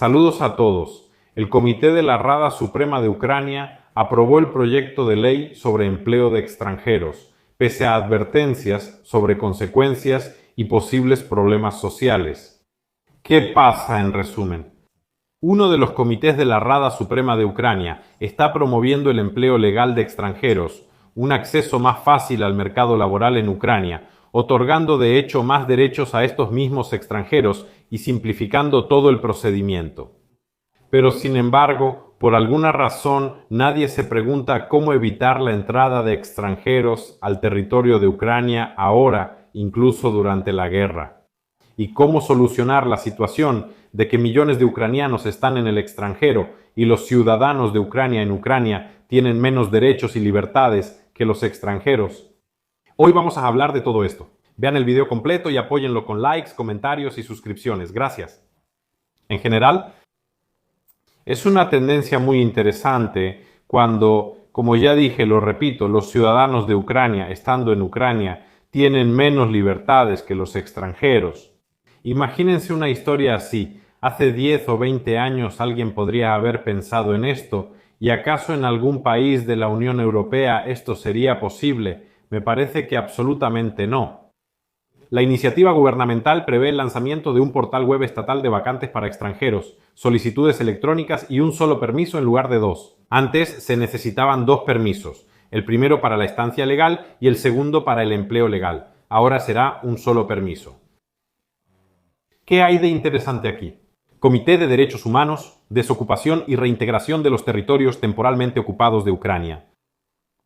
Saludos a todos. El Comité de la Rada Suprema de Ucrania aprobó el proyecto de ley sobre empleo de extranjeros, pese a advertencias sobre consecuencias y posibles problemas sociales. ¿Qué pasa en resumen? Uno de los comités de la Rada Suprema de Ucrania está promoviendo el empleo legal de extranjeros, un acceso más fácil al mercado laboral en Ucrania, otorgando de hecho más derechos a estos mismos extranjeros y simplificando todo el procedimiento. Pero sin embargo, por alguna razón, nadie se pregunta cómo evitar la entrada de extranjeros al territorio de Ucrania ahora, incluso durante la guerra. Y cómo solucionar la situación de que millones de ucranianos están en el extranjero y los ciudadanos de Ucrania en Ucrania tienen menos derechos y libertades que los extranjeros. Hoy vamos a hablar de todo esto. Vean el video completo y apóyenlo con likes, comentarios y suscripciones. Gracias. En general, es una tendencia muy interesante cuando, como ya dije, lo repito, los ciudadanos de Ucrania, estando en Ucrania, tienen menos libertades que los extranjeros. Imagínense una historia así. Hace 10 o 20 años alguien podría haber pensado en esto, ¿y acaso en algún país de la Unión Europea esto sería posible? Me parece que absolutamente no. La iniciativa gubernamental prevé el lanzamiento de un portal web estatal de vacantes para extranjeros, solicitudes electrónicas y un solo permiso en lugar de dos. Antes se necesitaban dos permisos, el primero para la estancia legal y el segundo para el empleo legal. Ahora será un solo permiso. ¿Qué hay de interesante aquí? Comité de Derechos Humanos, Desocupación y Reintegración de los Territorios Temporalmente Ocupados de Ucrania.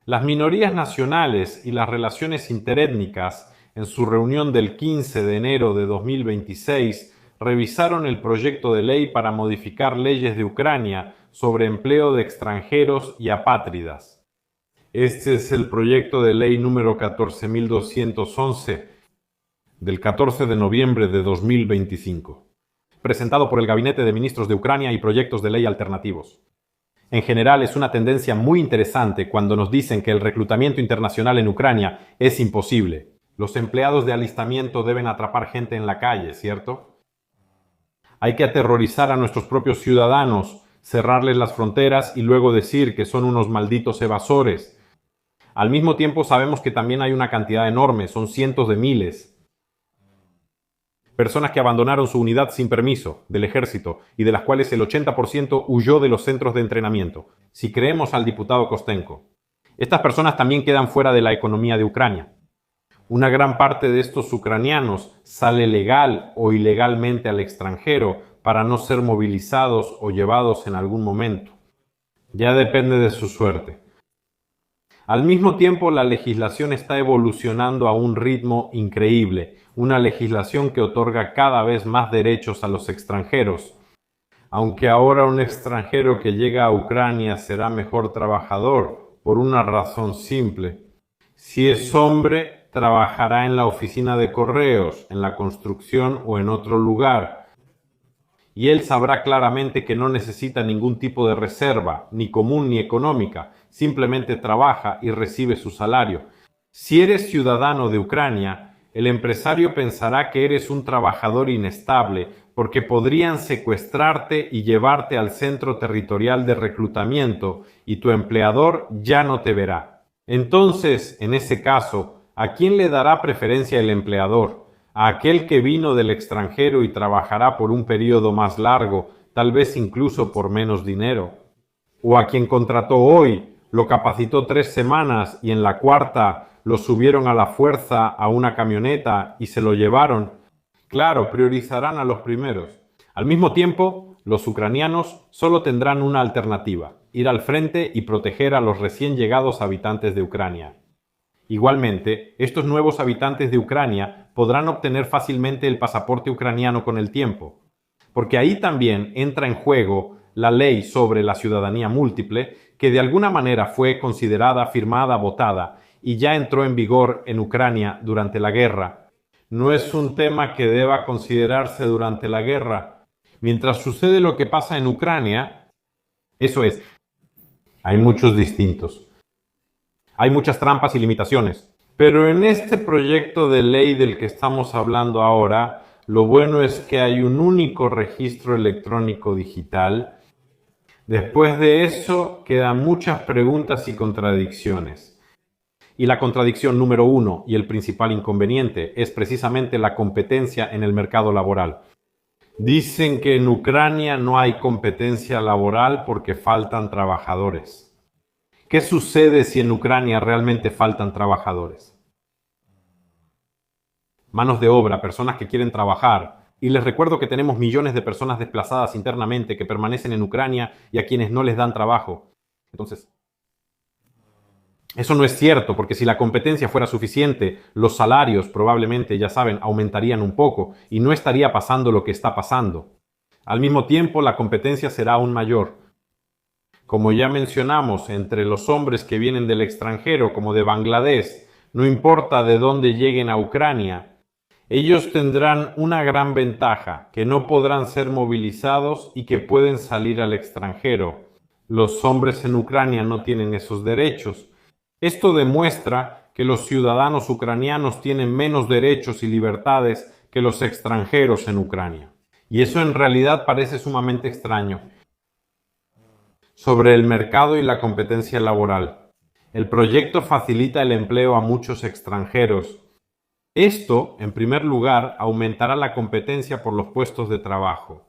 Las minorías nacionales y las relaciones interétnicas, en su reunión del 15 de enero de 2026, revisaron el proyecto de ley para modificar leyes de Ucrania sobre empleo de extranjeros y apátridas. Este es el proyecto de ley número 14.211 del 14 de noviembre de 2025, presentado por el Gabinete de Ministros de Ucrania y proyectos de ley alternativos. En general, es una tendencia muy interesante cuando nos dicen que el reclutamiento internacional en Ucrania es imposible. Los empleados de alistamiento deben atrapar gente en la calle, ¿cierto? Hay que aterrorizar a nuestros propios ciudadanos, cerrarles las fronteras y luego decir que son unos malditos evasores. Al mismo tiempo sabemos que también hay una cantidad enorme, son cientos de miles. Personas que abandonaron su unidad sin permiso del ejército y de las cuales el 80% huyó de los centros de entrenamiento, si creemos al diputado Kostenko. Estas personas también quedan fuera de la economía de Ucrania. Una gran parte de estos ucranianos sale legal o ilegalmente al extranjero para no ser movilizados o llevados en algún momento. Ya depende de su suerte. Al mismo tiempo, la legislación está evolucionando a un ritmo increíble, una legislación que otorga cada vez más derechos a los extranjeros. Aunque ahora un extranjero que llega a Ucrania será mejor trabajador, por una razón simple. Si es hombre, trabajará en la oficina de correos, en la construcción o en otro lugar. Y él sabrá claramente que no necesita ningún tipo de reserva, ni común ni económica, simplemente trabaja y recibe su salario. Si eres ciudadano de Ucrania, el empresario pensará que eres un trabajador inestable porque podrían secuestrarte y llevarte al centro territorial de reclutamiento y tu empleador ya no te verá. Entonces, en ese caso, ¿a quién le dará preferencia el empleador? ¿A aquel que vino del extranjero y trabajará por un periodo más largo, tal vez incluso por menos dinero? ¿O a quien contrató hoy, lo capacitó 3 semanas y en la cuarta lo subieron a la fuerza a una camioneta y se lo llevaron? Claro, priorizarán a los primeros. Al mismo tiempo, los ucranianos solo tendrán una alternativa: ir al frente y proteger a los recién llegados habitantes de Ucrania. Igualmente, estos nuevos habitantes de Ucrania podrán obtener fácilmente el pasaporte ucraniano con el tiempo, porque ahí también entra en juego la ley sobre la ciudadanía múltiple, que de alguna manera fue considerada, firmada, votada y ya entró en vigor en Ucrania durante la guerra. No es un tema que deba considerarse durante la guerra. Mientras sucede lo que pasa en Ucrania, eso es, hay muchos distintos. Hay muchas trampas y limitaciones. Pero en este proyecto de ley del que estamos hablando ahora, Lo bueno es que hay un único registro electrónico digital. Después de eso quedan muchas preguntas y contradicciones. Y la contradicción número uno y el principal inconveniente es precisamente la competencia en el mercado laboral. Dicen que en Ucrania no hay competencia laboral porque faltan trabajadores. ¿Qué sucede si en Ucrania realmente faltan trabajadores? Manos de obra, personas que quieren trabajar. Y les recuerdo que tenemos millones de personas desplazadas internamente que permanecen en Ucrania y a quienes no les dan trabajo. Entonces, eso no es cierto, porque si la competencia fuera suficiente, los salarios probablemente, ya saben, aumentarían un poco y no estaría pasando lo que está pasando. Al mismo tiempo, la competencia será aún mayor. Como ya mencionamos, entre los hombres que vienen del extranjero, como de Bangladesh, no importa de dónde lleguen a Ucrania, ellos tendrán una gran ventaja, que no podrán ser movilizados y que pueden salir al extranjero. Los hombres en Ucrania no tienen esos derechos. Esto demuestra que los ciudadanos ucranianos tienen menos derechos y libertades que los extranjeros en Ucrania. Y eso en realidad parece sumamente extraño. Sobre el mercado y la competencia laboral. El proyecto facilita el empleo a muchos extranjeros. Esto, en primer lugar, aumentará la competencia por los puestos de trabajo.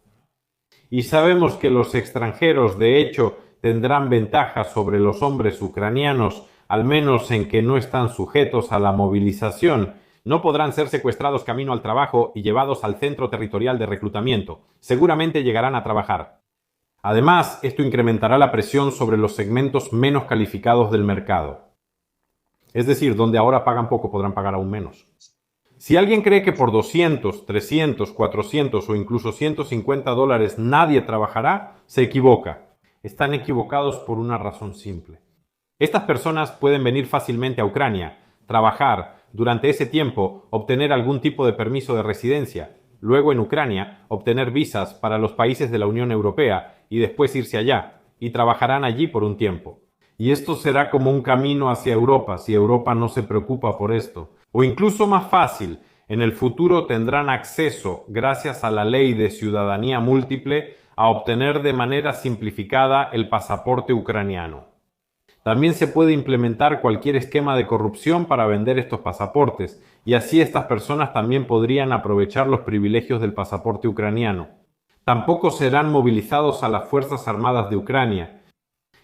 Y sabemos que los extranjeros, de hecho, tendrán ventajas sobre los hombres ucranianos, al menos en que no están sujetos a la movilización. No podrán ser secuestrados camino al trabajo y llevados al centro territorial de reclutamiento. Seguramente llegarán a trabajar. Además, esto incrementará la presión sobre los segmentos menos calificados del mercado. Es decir, donde ahora pagan poco podrán pagar aún menos. Si alguien cree que por 200, 300, 400 o incluso $150 nadie trabajará, se equivoca. Están equivocados por una razón simple. Estas personas pueden venir fácilmente a Ucrania, trabajar, durante ese tiempo obtener algún tipo de permiso de residencia, luego en Ucrania obtener visas para los países de la Unión Europea y después irse allá, y trabajarán allí por un tiempo. Y esto será como un camino hacia Europa si Europa no se preocupa por esto. O incluso más fácil, en el futuro tendrán acceso, gracias a la ley de ciudadanía múltiple, a obtener de manera simplificada el pasaporte ucraniano. También se puede implementar cualquier esquema de corrupción para vender estos pasaportes, y así estas personas también podrían aprovechar los privilegios del pasaporte ucraniano. Tampoco serán movilizados a las Fuerzas Armadas de Ucrania,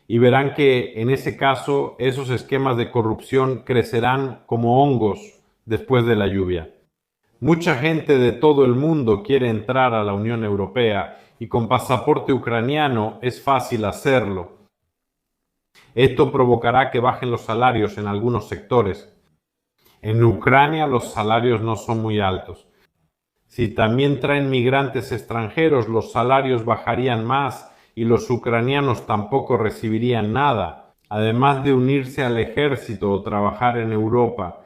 y verán que en ese caso esos esquemas de corrupción crecerán como hongos después de la lluvia. Mucha gente de todo el mundo quiere entrar a la Unión Europea y con pasaporte ucraniano es fácil hacerlo. Esto provocará que bajen los salarios en algunos sectores. En Ucrania los salarios no son muy altos. Si también traen migrantes extranjeros, los salarios bajarían más y los ucranianos tampoco recibirían nada, además de unirse al ejército o trabajar en Europa.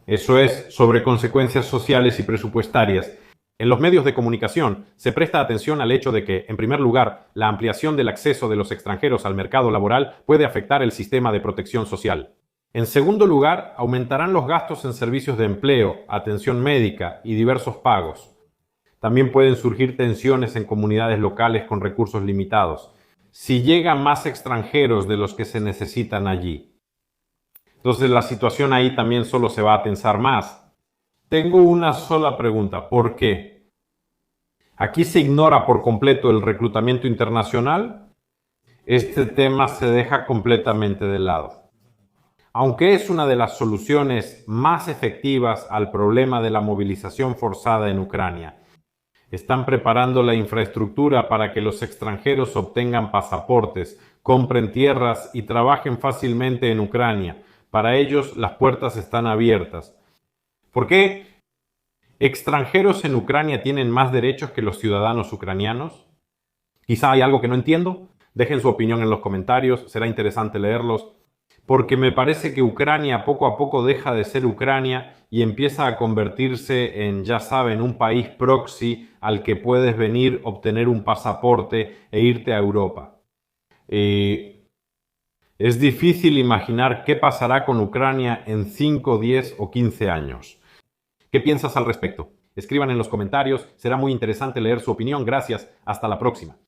Eso es, sobre consecuencias sociales y presupuestarias. En los medios de comunicación se presta atención al hecho de que, en primer lugar, la ampliación del acceso de los extranjeros al mercado laboral puede afectar el sistema de protección social. En segundo lugar, aumentarán los gastos en servicios de empleo, atención médica y diversos pagos. También pueden surgir tensiones en comunidades locales con recursos limitados, si llegan más extranjeros de los que se necesitan allí. Entonces la situación ahí también solo se va a tensar más. Tengo una sola pregunta, ¿por qué? ¿Aquí se ignora por completo el reclutamiento internacional? Este tema se deja completamente de lado. Aunque es una de las soluciones más efectivas al problema de la movilización forzada en Ucrania, están preparando la infraestructura para que los extranjeros obtengan pasaportes, compren tierras y trabajen fácilmente en Ucrania. Para ellos las puertas están abiertas. ¿Por qué extranjeros en Ucrania tienen más derechos que los ciudadanos ucranianos? Quizá hay algo que no entiendo. Dejen su opinión en los comentarios, será interesante leerlos. Porque me parece que Ucrania poco a poco deja de ser Ucrania y empieza a convertirse en, ya saben, un país proxy al que puedes venir, obtener un pasaporte e irte a Europa. Es difícil imaginar qué pasará con Ucrania en 5, 10 o 15 años. ¿Qué piensas al respecto? Escriban en los comentarios, será muy interesante leer su opinión. Gracias, hasta la próxima.